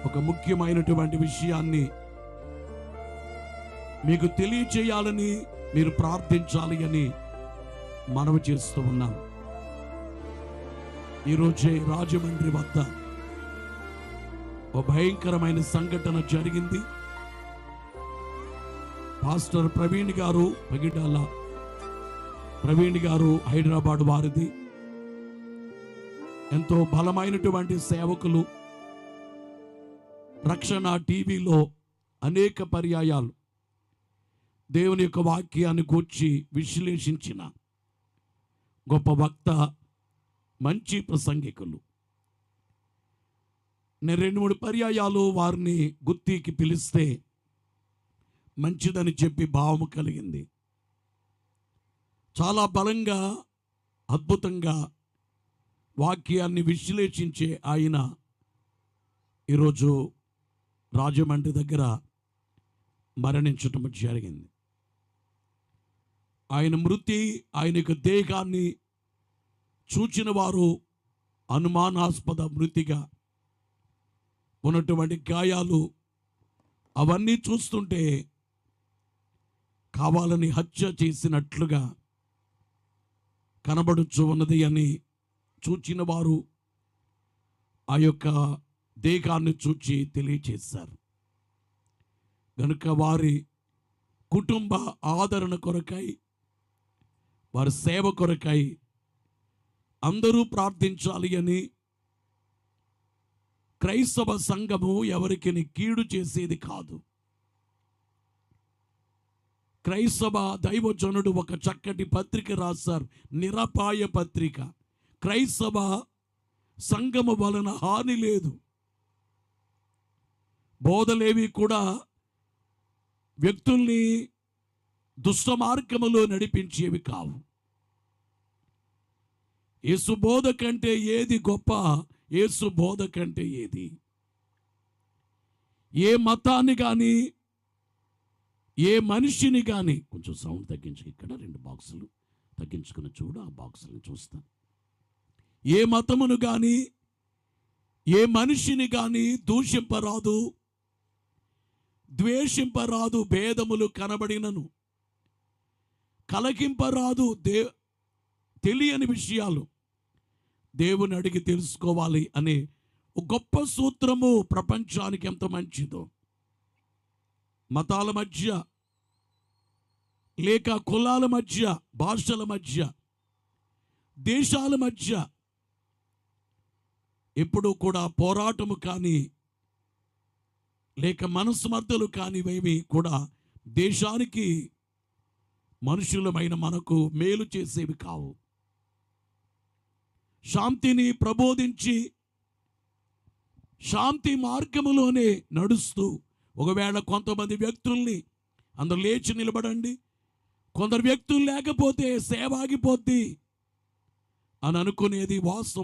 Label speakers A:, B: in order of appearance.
A: ఒక ముఖ్యమైనటువంటి విషయాన్ని మీకు తెలియచేయాలని, మీరు ప్రార్థించాలి అని మనవి చేస్తూ ఉన్నాను. ఈరోజే రాజమండ్రి వద్ద ఒక భయంకరమైన సంఘటన జరిగింది. పాస్టర్ ప్రవీణ్ గారు, పగిడాల ప్రవీణ్ గారు హైదరాబాద్ వారిది. ఎంతో బలమైనటువంటి సేవకులు. రక్షణ టీవీలో అనేక పర్యాయాలు దేవుని యొక్క వాక్యాన్ని గూర్చి విశ్లేషించిన గొప్ప వక్త, మంచి ప్రసంగికులు. నేను 2-3 పర్యాయాలు వారిని గుత్తికి పిలిస్తే మంచిదని చెప్పి భావము కలిగింది. చాలా బలంగా, అద్భుతంగా వాక్యాన్ని విశ్లేషించే ఆయన ఈరోజు రాజమండ్రి దగ్గర మరణించటం జరిగింది. ఆయన మృతి, ఆయన యొక్క దేహాన్ని చూచిన వారు అనుమానాస్పద మృతిగా ఉన్నటువంటి గాయాలు అవన్నీ చూస్తుంటే కావాలని హత్య చేసినట్లుగా కనబడుచు ఉన్నది అని చూచిన వారు ఆ యొక్క దేహాన్ని చూచి తెలియచేశారు. కనుక వారి కుటుంబ ఆదరణ కొరకై, వారి సేవ కొరకై అందరూ ప్రార్థించాలి అని, క్రైస్తవ సంఘము ఎవరికి కీడు చేసేది కాదు. క్రైస్తవ దైవజనుడు ఒక చక్కటి పత్రిక రాశారు, నిరపాయ పత్రిక. క్రైస్తవ సంఘము వలన హాని లేదు. బోధలేవి కూడా వ్యక్తుల్ని దుష్ట మార్గములో నడిపించేవి కావు. యేసు బోధ కంటే ఏది గొప్ప? యేసు బోధ కంటే ఏది? ఏ మతాన్ని కానీ, ఏ మనిషిని కానీ, కొంచెం సౌండ్ తగ్గించు, ఇక్కడ 2 బాక్సులు తగ్గించుకుని చూడు, ఆ బాక్సులను చూస్తాను. ఏ మతమును కానీ, ఏ మనిషిని కానీ దూషింపరాదు, ద్వేషింపరాదు. భేదములు కనబడినను కలకింపరాదు. తెలియని విషయాలు దేవుని అడిగి తెలుసుకోవాలి అనే ఒక గొప్ప సూత్రము ప్రపంచానికి ఎంత మంచిదో. మతాల మధ్య, లేక కులాల మధ్య, భాషల మధ్య, దేశాల మధ్య ఎప్పుడూ కూడా పోరాటము కానీ, లేక మనస్మర్థలు కానివేమి కూడా దేశానికి, మనుషులమైన మనకు మేలు చేసేవి కావు. శాంతిని ప్రబోధించి శాంతి మార్గములోనే నడుస్తూ, ఒకవేళ కొంతమంది వ్యక్తుల్ని అందరూ లేచి నిలబడండి, కొందరు వ్యక్తులు లేకపోతే సేవ ఆగిపోద్ది అని అనుకునేది వాస్తవం.